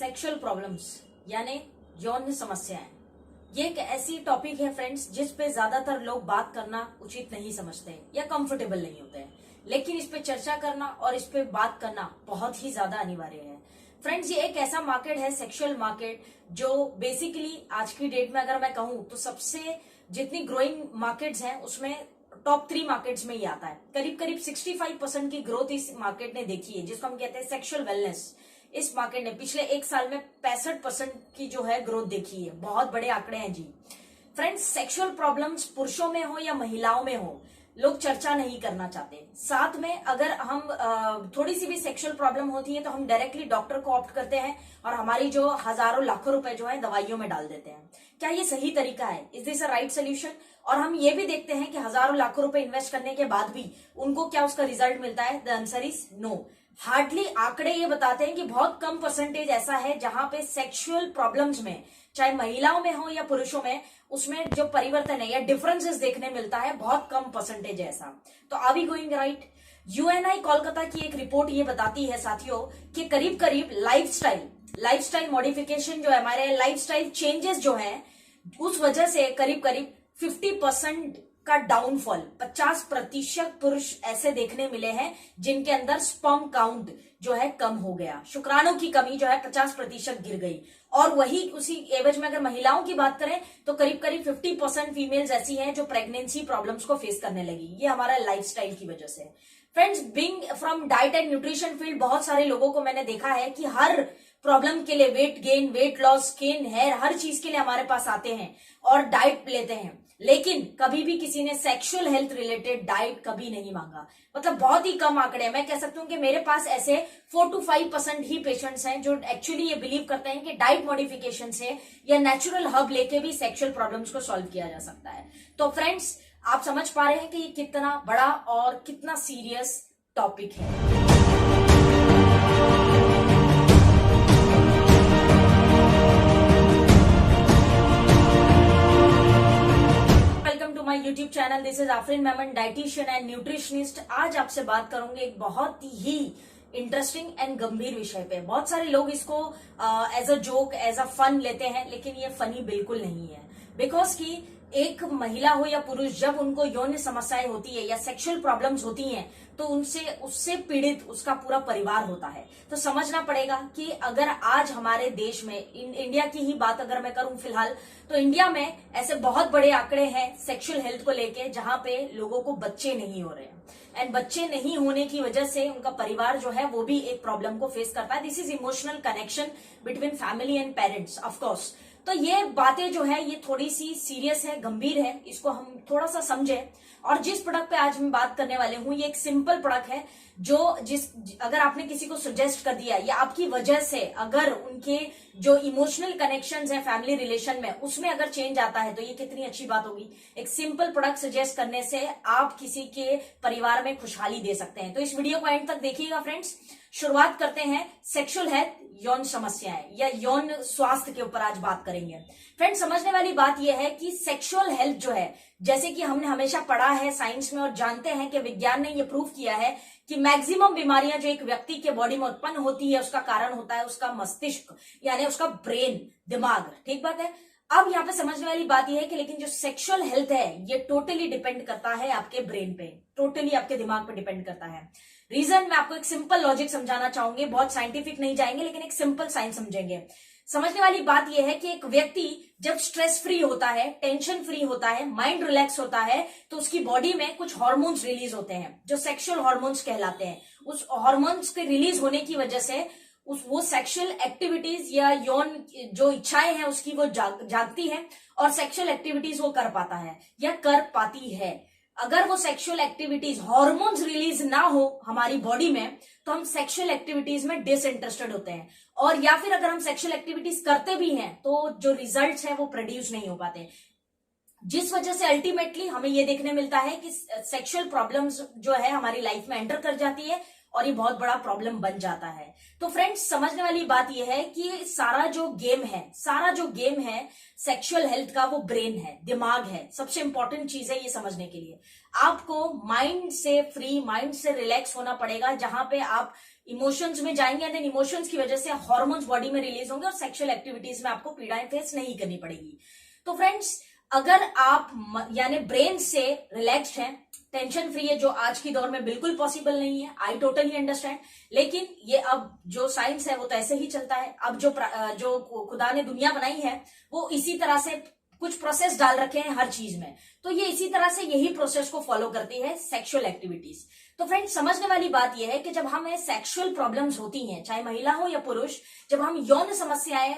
Sexual problems यानी यौन समस्याएं, ये एक ऐसी टॉपिक है फ्रेंड्स जिस पे ज्यादातर लोग बात करना उचित नहीं समझते या कंफर्टेबल नहीं होते हैं, लेकिन इस पे चर्चा करना और इस पे बात करना बहुत ही ज्यादा अनिवार्य है। फ्रेंड्स, ये एक ऐसा मार्केट है, सेक्सुअल मार्केट, जो बेसिकली आज की डेट में अगर मैं कहूं तो सबसे जितनी ग्रोइंग मार्केट्स हैं उसमें टॉप 3 मार्केट्स में ही आता है। करीब करीब 65% की ग्रोथ इस मार्केट ने देखी है, जिसको हम कहते हैं सेक्सुअल वेलनेस। इस मार्केट ने पिछले एक साल में 65% की जो है ग्रोथ देखी है। बहुत बड़े आंकड़े हैं जी। फ्रेंड्स, सेक्सुअल प्रॉब्लम्स पुरुषों में हो या महिलाओं में हो, लोग चर्चा नहीं करना चाहते। साथ में अगर हम थोड़ी सी भी सेक्सुअल प्रॉब्लम होती है तो हम डायरेक्टली डॉक्टर को ऑप्ट करते हैं और हमारी जो हजारों लाखों रुपए जो है दवाइयों में डाल देते हैं। क्या ये सही तरीका है? Is this a right solution? और हम ये भी देखते हैं कि हजारों लाखों रुपए इन्वेस्ट करने के बाद भी उनको क्या उसका रिजल्ट मिलता है? The answer is no. Hardly आंकड़े ये बताते हैं कि बहुत कम परसेंटेज ऐसा है जहां पे सेक्सुअल प्रॉब्लम्स में, चाहे महिलाओं में हो या पुरुषों में, उसमें जो परिवर्तन है या डिफरेंसेस देखने मिलता है, बहुत कम परसेंटेज है ऐसा। तो are we going right? UNI Kolkata की एक रिपोर्ट ये बताती है साथियों कि करीब करीब लाइफस्टाइल मॉडिफिकेशन जो है, हमारे लाइफस्टाइल चेंजेस जो है, उस वजह से करीब करीब 50% का डाउनफॉल, 50% पुरुष ऐसे देखने मिले हैं जिनके अंदर स्पर्म काउंट जो है कम हो गया, शुक्राणु की कमी जो है 50% गिर गई। और वही उसी एवज में अगर महिलाओं की बात करें तो करीब करीब 50% फीमेल्स ऐसी हैं जो प्रेगनेंसी प्रॉब्लम्स को फेस करने लगी। ये हमारा लाइफस्टाइल की वजह से। Friends, being from diet and nutrition field, बहुत सारे लोगों को मैंने देखा है कि हर प्रॉब्लम के लिए, weight gain, weight loss, skin, hair, हर चीज के लिए हमारे पास आते हैं और डाइट लेते हैं, लेकिन कभी भी किसी ने सेक्सुअल हेल्थ रिलेटेड डाइट कभी नहीं मांगा। मतलब बहुत ही कम आंकड़े हैं। मैं कह सकती हूँ कि मेरे पास ऐसे 4 to 5% ही पेशेंट्स हैं जो एक्चुअली ये बिलीव करते हैं कि डाइट मॉडिफिकेशन से या नेचुरल हर्ब लेके भी सेक्सुअल प्रॉब्लम्स को सॉल्व किया जा सकता है। तो फ्रेंड्स, आप समझ पा रहे हैं कि ये कितना बड़ा और कितना सीरियस टॉपिक है। My YouTube channel, this is Afreen Memon, dietitian and nutritionist. आज आपसे बात करूंगी एक बहुत ही इंटरेस्टिंग एंड गंभीर विषय पे। बहुत सारे लोग इसको as a joke, as a fun लेते हैं, लेकिन ये फनी बिल्कुल नहीं है। बिकॉज कि एक महिला हो या पुरुष, जब उनको यौन समस्याएं होती है या सेक्सुअल प्रॉब्लम्स होती हैं तो उससे पीड़ित उसका पूरा परिवार होता है। तो समझना पड़ेगा कि अगर आज हमारे देश में, इंडिया की ही बात अगर मैं करूं फिलहाल, तो इंडिया में ऐसे बहुत बड़े आंकड़े हैं सेक्सुअल हेल्थ को लेके जहां पे लोगों को बच्चे नहीं हो रहे हैं। एंड बच्चे नहीं होने की वजह से उनका परिवार जो है वो भी एक प्रॉब्लम को फेस करता है। This is emotional connection between family and parents, of course. तो ये बातें जो है ये थोड़ी सी सीरियस है, गंभीर है, इसको हम थोड़ा सा समझें। और जिस प्रोडक्ट पे आज मैं बात करने वाले हूं, ये एक सिंपल प्रोडक्ट है जो अगर आपने किसी को सजेस्ट कर दिया या आपकी वजह से अगर उनके जो इमोशनल कनेक्शंस हैं फैमिली रिलेशन में, उसमें अगर चेंज आता है तो ये कितनी अच्छी बात होगी। एक सिंपल प्रोडक्ट सजेस्ट करने से आप किसी के परिवार में खुशहाली दे सकते हैं। तो इस वीडियो को एंड तक देखिएगा फ्रेंड्स। शुरुआत करते हैं सेक्सुअल हेल्थ, यौन समस्याएं या यौन स्वास्थ्य के ऊपर आज बात करेंगे। फ्रेंड्स, समझने वाली बात यह है कि सेक्सुअल हेल्थ जो है, जैसे कि हमने हमेशा पढ़ा है साइंस में और जानते हैं कि विज्ञान ने यह प्रूव किया है कि मैक्सिमम बीमारियां जो एक व्यक्ति के बॉडी में उत्पन्न होती है उसका कारण होता है उसका मस्तिष्क, यानी उसका ब्रेन, दिमाग। ठीक बात है। अब यहाँ पे समझने वाली बात यह है कि लेकिन जो सेक्सुअल हेल्थ है ये टोटली डिपेंड करता है आपके ब्रेन पे, टोटली आपके दिमाग पे डिपेंड करता है। रीजन मैं आपको एक सिंपल लॉजिक समझाना चाहूंगी, बहुत साइंटिफिक नहीं जाएंगे लेकिन एक सिंपल साइंस समझेंगे। समझने वाली बात यह है कि एक व्यक्ति जब स्ट्रेस फ्री होता है, टेंशन फ्री होता है, माइंड रिलैक्स होता है, तो उसकी बॉडी में कुछ हार्मोन्स रिलीज होते हैं जो सेक्सुअल हार्मोन्स कहलाते हैं। उस हार्मोन्स के रिलीज होने की वजह से वो सेक्सुअल एक्टिविटीज या यौन जो इच्छाएं हैं उसकी वो जागती है और सेक्सुअल एक्टिविटीज वो कर पाता है या कर पाती है। अगर वो सेक्सुअल एक्टिविटीज, हार्मोन्स रिलीज ना हो हमारी बॉडी में तो हम सेक्सुअल एक्टिविटीज में डिसइंटरेस्टेड होते हैं, और या फिर अगर हम सेक्सुअल एक्टिविटीज करते भी हैं तो जो रिजल्ट्स हैं वो प्रोड्यूस नहीं हो पाते, जिस वजह से अल्टीमेटली हमें ये देखने मिलता है कि सेक्सुअल प्रॉब्लम्स जो है हमारी लाइफ में एंटर कर जाती है और ये बहुत बड़ा प्रॉब्लम बन जाता है। तो फ्रेंड्स, समझने वाली बात ये है कि सारा जो गेम है सेक्सुअल हेल्थ का, वो ब्रेन है, दिमाग है। सबसे इंपॉर्टेंट चीज है ये समझने के लिए। आपको माइंड से फ्री, माइंड से रिलैक्स होना पड़ेगा, जहां पे आप इमोशंस में जाएंगे एंड देन इमोशंस की वजह से हार्मोन्स बॉडी में रिलीज होंगे और सेक्सुअल एक्टिविटीज में आपको पीड़ाएं फेस नहीं करनी पड़ेगी। तो फ्रेंड्स, अगर आप यानी ब्रेन से रिलैक्स्ड हैं, टेंशन फ्री है, जो आज की दौर में बिल्कुल पॉसिबल नहीं है, आई टोटली अंडरस्टैंड, लेकिन ये अब जो साइंस है वो तो ऐसे ही चलता है। अब जो खुदा ने दुनिया बनाई है वो इसी तरह से कुछ प्रोसेस डाल रखे हैं हर चीज में, तो ये इसी तरह से यही प्रोसेस को फॉलो करती है सेक्सुअल एक्टिविटीज। तो फ्रेंड्स, समझने वाली बात यह है कि जब हमें सेक्सुअल प्रॉब्लम्स होती हैं, चाहे महिला हो या पुरुष, जब हम यौन समस्याएं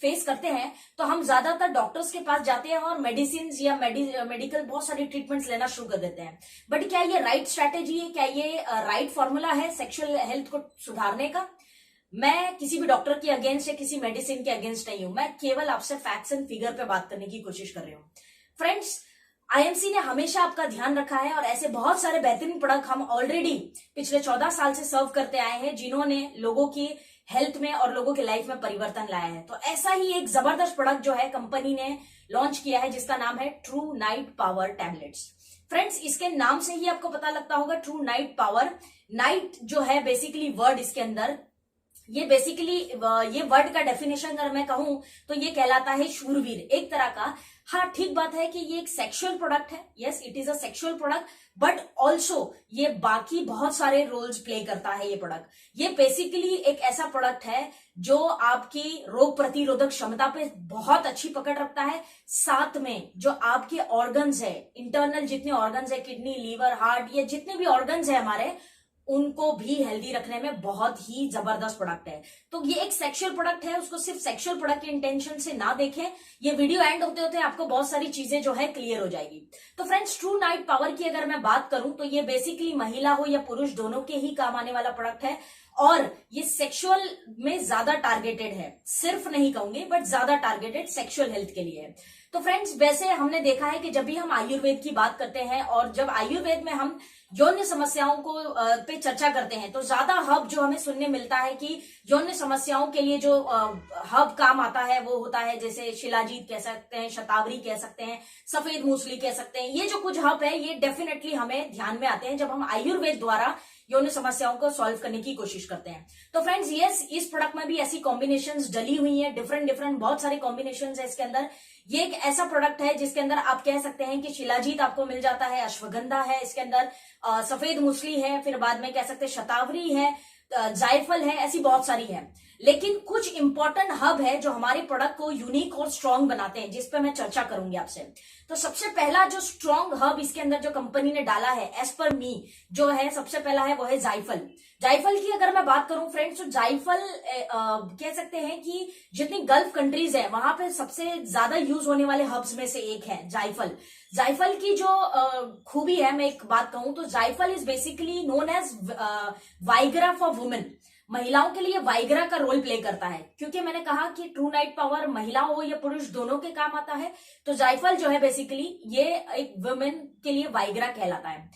फेस करते हैं तो हम ज्यादातर डॉक्टर्स के पास जाते हैं और मेडिसिन या मेडिकल बहुत सारी ट्रीटमेंट्स लेना शुरू कर देते हैं। बट क्या ये राइट स्ट्रैटेजी है? क्या ये राइट फॉर्मूला है सेक्सुअल हेल्थ को सुधारने का? मैं किसी भी डॉक्टर के अगेंस्ट या किसी मेडिसिन के अगेंस्ट नहीं हूं, मैं केवल आपसे फैक्ट्स एंड फिगर पे बात करने की कोशिश कर रही हूं। फ्रेंड्स, आईएमसी ने हमेशा आपका ध्यान रखा है और ऐसे बहुत सारे बेहतरीन प्रोडक्ट हम ऑलरेडी पिछले 14 साल से सर्व करते आए हैं, जिन्होंने लोगों की हेल्थ में और लोगों की लाइफ में परिवर्तन लाया है। तो ऐसा ही एक जबरदस्त प्रोडक्ट जो है कंपनी ने लॉन्च किया है, जिसका नाम है true night power tablets. Friends, इसके नाम से ही आपको पता लगता होगा ट्रू नाइट पावर। नाइट जो है बेसिकली वर्ड इसके अंदर, ये बेसिकली ये वर्ड का डेफिनेशन अगर मैं कहूं तो ये कहलाता है शूरवीर, एक तरह का। हाँ, ठीक बात है कि ये एक सेक्सुअल प्रोडक्ट है, yes it is a sexual product, but also ये बाकी बहुत सारे रोल्स प्ले करता है ये प्रोडक्ट। ये बेसिकली एक ऐसा प्रोडक्ट है जो आपकी रोग प्रतिरोधक क्षमता पे बहुत अच्छी पकड़ रखता है, साथ में जो आपके ऑर्गन्स है, इंटरनल जितने ऑर्गन्स है, किडनी, लीवर, हार्ट, ये जितने भी ऑर्गन्स है हमारे, उनको भी हेल्दी रखने में बहुत ही जबरदस्त प्रोडक्ट है। तो ये एक सेक्सुअल प्रोडक्ट है, उसको सिर्फ सेक्सुअल प्रोडक्ट के इंटेंशन से ना देखें। ये वीडियो एंड होते होते आपको बहुत सारी चीजें जो है क्लियर हो जाएगी। तो फ्रेंड्स, ट्रू नाइट पावर की अगर मैं बात करूं तो ये बेसिकली महिला हो या पुरुष दोनों के ही काम आने वाला प्रोडक्ट है और ये सेक्सुअल में ज्यादा टारगेटेड है, सिर्फ नहीं कहूंगी बट ज्यादा टारगेटेड सेक्सुअल हेल्थ के लिए है। तो फ्रेंड्स, वैसे हमने देखा है कि जब भी हम आयुर्वेद की बात करते हैं और जब आयुर्वेद में हम यौन समस्याओं को पे चर्चा करते हैं तो ज्यादा हब जो हमें सुनने मिलता है कि यौन समस्याओं के लिए जो हब काम आता है वो होता है, जैसे शिलाजीत कह सकते हैं, शतावरी कह सकते हैं, सफेद मूसली कह सकते हैं। ये जो कुछ हब है ये डेफिनेटली हमें ध्यान में आते हैं जब हम आयुर्वेद द्वारा यौन समस्याओं को सॉल्व करने की कोशिश करते हैं। तो फ्रेंड्स, यस इस प्रोडक्ट में भी ऐसी कॉम्बिनेशंस डली हुई हैं, डिफरेंट बहुत सारी कॉम्बिनेशंस है इसके अंदर। ये एक ऐसा प्रोडक्ट है जिसके अंदर आप कह सकते हैं कि शिलाजीत आपको मिल जाता है, अश्वगंधा है इसके अंदर, सफेद मूसली है, फिर बाद में कह सकते हैं शतावरी है, जायफल है, ऐसी बहुत सारी है। लेकिन कुछ इंपॉर्टेंट हब है जो हमारे प्रोडक्ट को यूनिक और स्ट्रॉन्ग बनाते हैं, जिस पे मैं चर्चा करूंगी आपसे। तो सबसे पहला जो स्ट्रॉन्ग हब इसके अंदर जो कंपनी ने डाला है एज पर मी जो है, सबसे पहला है वो है जायफल। जायफल की अगर मैं बात करूं फ्रेंड्स, तो जायफल कह सकते हैं कि जितनी गल्फ कंट्रीज है वहां पे सबसे ज्यादा यूज होने वाले हब्स में से एक है जायफल। जायफल की जो खूबी है, मैं एक बात कहूं तो जायफल is basically known as Viagra for women. महिलाओं के लिए वाइग्रा का रोल प्ले करता है, क्योंकि मैंने कहा कि ट्रू नाइट पावर महिला हो या पुरुष दोनों के काम आता है। तो जायफल जो है बेसिकली ये एक वुमेन के लिए वाइग्रा कहलाता है।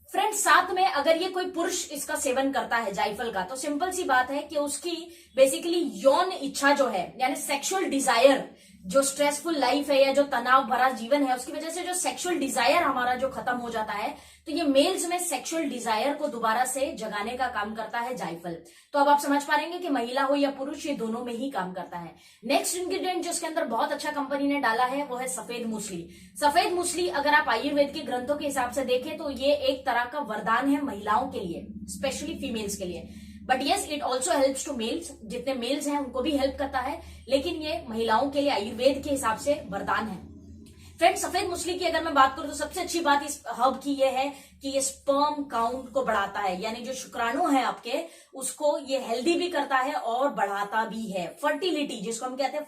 फ्रेंड्स, साथ में अगर ये कोई पुरुष इसका सेवन करता है जायफल का, तो सिंपल सी बात है कि उसकी बेसिकली यौन इच्छा जो है, यानी सेक्सुअल डिजायर, जो स्ट्रेसफुल लाइफ है या जो तनाव भरा जीवन है, उसकी वजह से जो सेक्सुअल डिजायर हमारा जो खत्म हो जाता है, तो ये मेल्स में सेक्सुअल डिजायर को दोबारा से जगाने का काम करता है जायफल। तो अब आप समझ पा रहे कि महिला हो या पुरुष ये दोनों में ही काम करता है। नेक्स्ट इंग्रेडिएंट जो इसके अंदर बहुत अच्छा कंपनी ने डाला है वो है सफेद मूसली। सफेद मूसली अगर आप आयुर्वेद के ग्रंथों के हिसाब से देखें तो ये एक तरह का वरदान है महिलाओं के लिए, स्पेशली फीमेल्स के लिए। But yes it also helps to males, जितने मेल्स हैं उनको भी हेल्प करता है, लेकिन ये महिलाओं के लिए आयुर्वेद के हिसाब से वरदान है। फ्रेंड्स, सफेद मूसली की अगर मैं बात करूं तो सबसे अच्छी बात इस हब की ये है कि ये स्पर्म काउंट को बढ़ाता है, यानी जो शुक्राणु है आपके उसको ये हेल्दी भी करता है और बढ़ाता भी है। फर्टिलिटी जिसको हम कहते हैं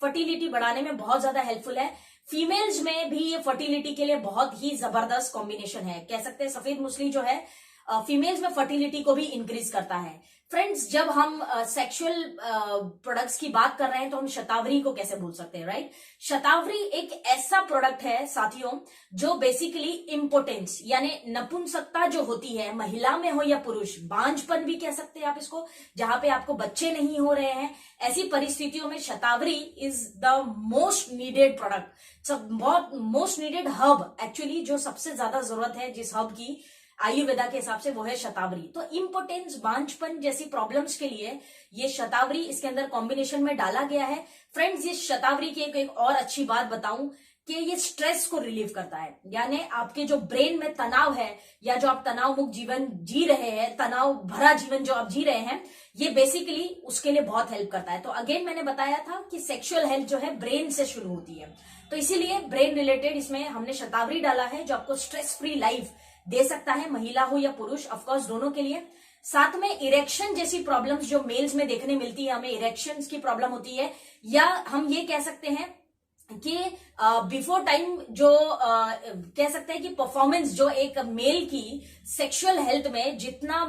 फर्टिलिटी बढ़ाने में बहुत ज्यादा हेल्पफुल है। फीमेल्स में भी ये फर्टिलिटी के लिए बहुत ही जबरदस्त कॉम्बिनेशन है, कह सकते हैं सफेद मूसली जो है फीमेल्स में फर्टिलिटी को भी इंक्रीज करता है। फ्रेंड्स, जब हम सेक्सुअल प्रोडक्ट्स की बात कर रहे हैं तो हम शतावरी को कैसे भूल सकते हैं, राइट। शतावरी एक ऐसा प्रोडक्ट है साथियों जो बेसिकली इम्पोर्टेंस यानी नपुंसकता जो होती है, महिला में हो या पुरुष, बांझपन भी कह सकते हैं आप इसको, जहां पे आपको बच्चे नहीं हो रहे हैं, ऐसी परिस्थितियों में Shatavari is the most needed product, बहुत मोस्ट नीडेड हब एक्चुअली, जो सबसे ज्यादा जरूरत है जिस हब की आयुर्वेदा के हिसाब से वो है शतावरी। तो इम्पोर्टेंस, बांझपन जैसी प्रॉब्लम्स के लिए ये शतावरी इसके अंदर कॉम्बिनेशन में डाला गया है। फ्रेंड्स, ये शतावरी की एक और अच्छी बात बताऊं कि ये स्ट्रेस को रिलीव करता है, यानी आपके जो ब्रेन में तनाव है या जो आप तनाव मुक्त जीवन जी रहे हैं, तनाव भरा जीवन जो आप जी रहे हैं, ये बेसिकली उसके लिए बहुत हेल्प करता है। तो अगेन मैंने बताया था कि सेक्सुअल हेल्थ जो है ब्रेन से शुरू होती है, तो इसीलिए ब्रेन रिलेटेड इसमें हमने शतावरी डाला है जो आपको स्ट्रेस फ्री लाइफ दे सकता है, महिला हो या पुरुष, ऑफकोर्स दोनों के लिए। साथ में इरेक्शन जैसी प्रॉब्लम्स जो मेल्स में देखने मिलती है, हमें इरेक्शंस की प्रॉब्लम होती है, या हम ये कह सकते हैं कि बिफोर टाइम जो कह सकते हैं कि परफॉर्मेंस जो एक मेल की सेक्सुअल हेल्थ में जितना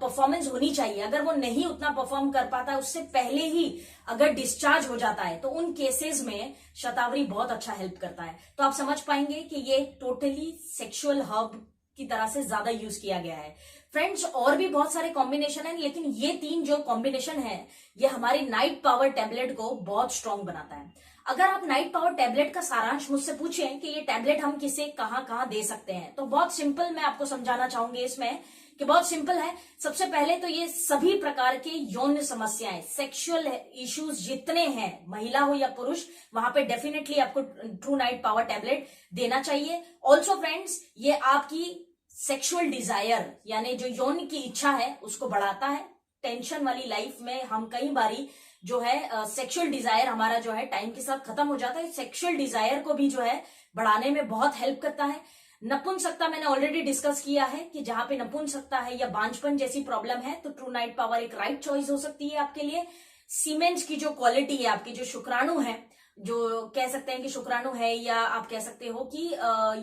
परफॉर्मेंस होनी चाहिए, अगर वो नहीं उतना परफॉर्म कर पाता उससे पहले ही अगर डिस्चार्ज हो जाता है, तो उन केसेस में शतावरी बहुत अच्छा हेल्प करता है। तो आप समझ पाएंगे कि ये टोटली सेक्सुअल हब की तरह से ज्यादा यूज किया गया है। फ्रेंड्स, और भी बहुत सारे कॉम्बिनेशन हैं, लेकिन ये 3 जो कॉम्बिनेशन है ये हमारी नाइट पावर टैबलेट को बहुत स्ट्रांग बनाता है। अगर आप नाइट पावर टैबलेट का सारांश मुझसे पूछें कि ये टैबलेट हम किसे कहां कहां दे सकते हैं, तो बहुत सिंपल मैं आपको समझाना चाहूंगी इसमें कि बहुत सिंपल है। सबसे पहले तो ये सभी प्रकार के यौन समस्याएं, सेक्सुअल इश्यूज जितने हैं, महिला हो या पुरुष, वहां पे डेफिनेटली आपको ट्रू नाइट पावर टैबलेट देना चाहिए। ऑल्सो फ्रेंड्स, ये आपकी सेक्सुअल डिजायर यानी जो यौन की इच्छा है उसको बढ़ाता है। टेंशन वाली लाइफ में हम कई बारी जो है सेक्सुअल डिजायर हमारा जो है टाइम के साथ खत्म हो जाता है, सेक्सुअल डिजायर को भी जो है बढ़ाने में बहुत हेल्प करता है। नपुंसकता मैंने ऑलरेडी डिस्कस किया है कि जहां पे नपुंसकता है या बांझपन जैसी प्रॉब्लम है तो ट्रू नाइट पावर एक राइट चॉइस हो सकती है आपके लिए। सीमेंस की जो क्वालिटी है, आपकी जो शुक्राणु है, जो कह सकते हैं कि शुक्राणु है, या आप कह सकते हो कि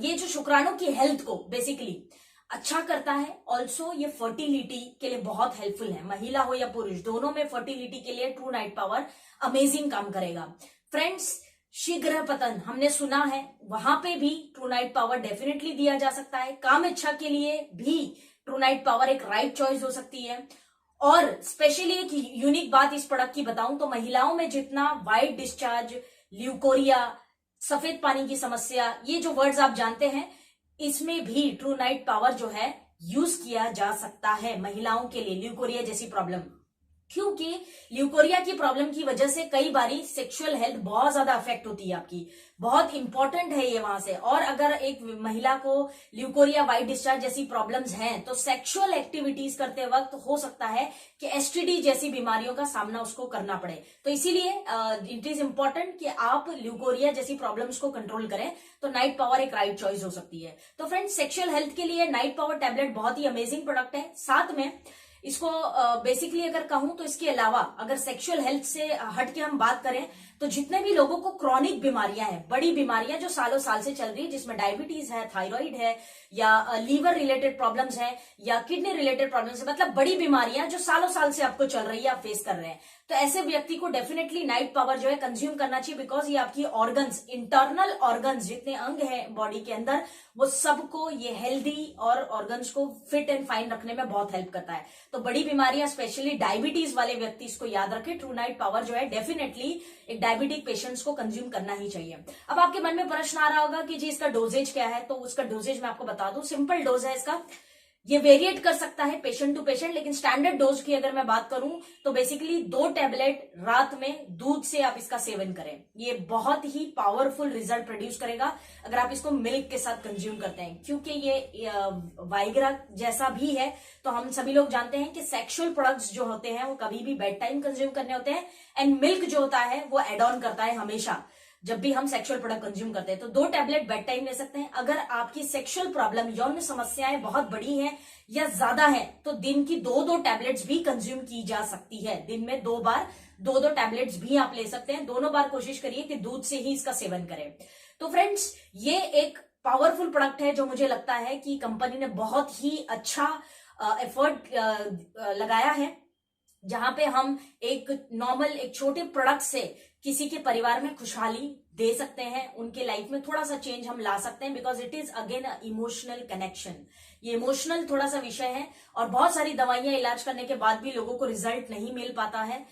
ये जो शुक्राणु की हेल्थ को बेसिकली अच्छा करता है। ऑल्सो ये फर्टिलिटी के लिए बहुत हेल्पफुल है, महिला हो या पुरुष दोनों में फर्टिलिटी के लिए ट्रू नाइट पावर अमेजिंग काम करेगा। फ्रेंड्स, शीघ्र पतन हमने सुना है, वहां पे भी ट्रू नाइट पावर डेफिनेटली दिया जा सकता है। काम इच्छा के लिए भी ट्रू नाइट पावर एक राइट चॉइस हो सकती है। और स्पेशली एक यूनिक बात इस प्रोडक्ट की बताऊं तो महिलाओं में जितना वाइट डिस्चार्ज, ल्यूकोरिया, सफेद पानी की समस्या, ये जो वर्ड्स आप जानते हैं, इसमें भी ट्रू नाइट पावर जो है यूज किया जा सकता है महिलाओं के लिए, ल्यूकोरिया जैसी प्रॉब्लम। क्योंकि ल्यूकोरिया की प्रॉब्लम की वजह से कई बारी सेक्सुअल हेल्थ बहुत ज्यादा अफेक्ट होती है आपकी, बहुत इंपॉर्टेंट है ये वहां से। और अगर एक महिला को ल्यूकोरिया, वाइट डिस्चार्ज जैसी प्रॉब्लम्स हैं तो सेक्सुअल एक्टिविटीज करते वक्त हो सकता है कि एसटीडी जैसी बीमारियों का सामना उसको करना पड़े। तो इसीलिए इट इज इंपॉर्टेंट कि आप ल्यूकोरिया जैसी प्रॉब्लम्स को कंट्रोल करें, तो नाइट पावर एक राइट चॉइस हो सकती है। तो फ्रेंड्स, सेक्सुअल हेल्थ के लिए नाइट पावर टैबलेट बहुत ही अमेजिंग प्रोडक्ट है। साथ में इसको बेसिकली अगर कहूं तो इसके अलावा अगर सेक्सुअल हेल्थ से हट के हम बात करें तो जितने भी लोगों को क्रॉनिक बीमारियां हैं, बड़ी बीमारियां जो सालों साल से चल रही है, जिसमें डायबिटीज है, थायराइड है, या लीवर रिलेटेड प्रॉब्लम्स है, या किडनी रिलेटेड प्रॉब्लम्स है, मतलब बड़ी बीमारियां जो सालों साल से आपको चल रही है, आप फेस कर रहे हैं, तो ऐसे व्यक्ति को डेफिनेटली नाइट पावर जो है कंज्यूम करना चाहिए। बिकॉज ये आपकी ऑर्गन्स, इंटरनल ऑर्गन्स जितने अंग हैं बॉडी के अंदर, वो सबको ये हेल्दी और ऑर्गन्स को फिट एंड फाइन रखने में बहुत हेल्प करता है। तो बड़ी बीमारियां, स्पेशली डायबिटीज वाले व्यक्ति इसको याद रखें, ट्रू नाइट पावर जो है डेफिनेटली एक डायबिटिक पेशेंट्स को कंज्यूम करना ही चाहिए। अब आपके मन में प्रश्न आ रहा होगा कि जी इसका डोजेज क्या है, तो उसका डोजेज मैं आपको बता दूं, सिंपल डोज है इसका। ये वेरिएट कर सकता है पेशेंट टू पेशेंट, लेकिन स्टैंडर्ड डोज की अगर मैं बात करूं तो बेसिकली 2 टैबलेट रात में दूध से आप इसका सेवन करें। ये बहुत ही पावरफुल रिजल्ट प्रोड्यूस करेगा अगर आप इसको मिल्क के साथ कंज्यूम करते हैं, क्योंकि ये वाइग्रा जैसा भी है। तो हम सभी लोग जानते हैं कि सेक्सुअल प्रोडक्ट्स जो होते हैं वो कभी भी बेड टाइम कंज्यूम करने होते हैं, एंड मिल्क जो होता है वो एड ऑन करता है हमेशा जब भी हम सेक्सुअल प्रोडक्ट कंज्यूम करते हैं। तो 2 टैबलेट बेड टाइम ले सकते हैं। अगर आपकी सेक्सुअल प्रॉब्लम, यौन समस्याएं बहुत बड़ी हैं या ज्यादा है, तो दिन की 2-2 टैबलेट्स भी कंज्यूम की जा सकती है। दिन में 2 बार 2-2 टैबलेट्स भी आप ले सकते हैं। दोनों बार कोशिश करिए कि दूध से ही इसका सेवन करें। तो फ्रेंड्स, ये एक पावरफुल प्रोडक्ट है जो मुझे लगता है कि कंपनी ने बहुत ही अच्छा एफर्ट लगाया है, जहां पे हम एक नॉर्मल, एक छोटे प्रोडक्ट से किसी के परिवार में खुशहाली दे सकते हैं, उनके लाइफ में थोड़ा सा चेंज हम ला सकते हैं। Because it is again a emotional connection, ये इमोशनल थोड़ा सा विषय है, और बहुत सारी दवाइयां इलाज करने के बाद भी लोगों को रिजल्ट नहीं मिल पाता है।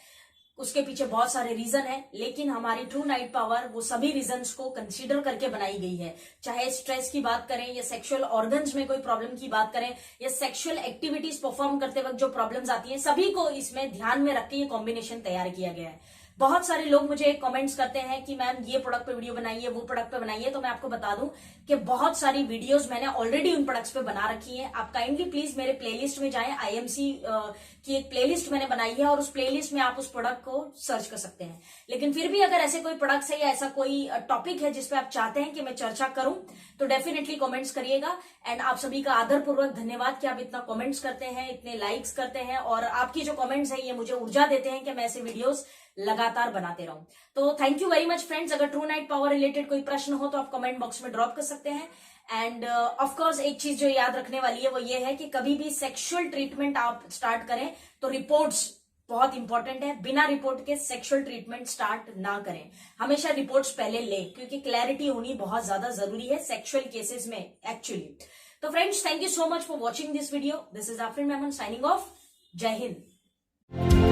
उसके पीछे बहुत सारे रीजन है, लेकिन हमारी ट्रू नाइट पावर वो सभी रीजंस को कंसीडर करके बनाई गई है। चाहे स्ट्रेस की बात करें या सेक्सुअल ऑर्गन्स में कोई प्रॉब्लम की बात करें या सेक्सुअल एक्टिविटीज परफॉर्म करते वक्त जो प्रॉब्लम्स आती हैं, सभी को इसमें ध्यान में रख के ये कॉम्बिनेशन तैयार किया गया है। बहुत सारे लोग मुझे कमेंट्स करते हैं कि मैम ये प्रोडक्ट पे वीडियो बनाइए, वो प्रोडक्ट पे बनाइए। तो मैं आपको बता दूं कि बहुत सारी वीडियोस मैंने ऑलरेडी उन प्रोडक्ट्स पे बना रखी हैं। आप काइंडली प्लीज मेरे प्लेलिस्ट में जाएं। आईएमसी की एक प्लेलिस्ट मैंने बनाई है और उस प्लेलिस्ट में आप उस प्रोडक्ट को सर्च कर सकते हैं। लेकिन फिर भी अगर ऐसे कोई प्रोडक्ट्स है या ऐसा कोई टॉपिक है जिसपे आप चाहते हैं कि मैं चर्चा करूं, तो डेफिनेटली कमेंट्स करिएगा। एंड आप सभी का आदरपूर्वक धन्यवाद कि आप इतना कमेंट्स करते हैं, इतने लाइक्स करते हैं, और आपकी जो कमेंट्स है ये मुझे ऊर्जा देते हैं कि मैं ऐसे वीडियोस लगातार बनाते रहूं। तो thank you very much friends. अगर ट्रू नाइट पावर रिलेटेड कोई प्रश्न हो तो आप कमेंट बॉक्स में ड्रॉप कर सकते हैं। एंड ऑफ कोर्स एक चीज जो याद रखने वाली है वो ये है कि कभी भी सेक्सुअल ट्रीटमेंट आप स्टार्ट करें तो रिपोर्ट्स बहुत इंपॉर्टेंट है। बिना रिपोर्ट के सेक्सुअल ट्रीटमेंट स्टार्ट ना करें। हमेशा रिपोर्ट्स पहले लें, क्योंकि क्लैरिटी होनी बहुत ज्यादा जरूरी है सेक्सुअल केसेस में एक्चुअली। तो friends, thank you so much for watching this video. This is Afreen Memon signing off. जय हिंद।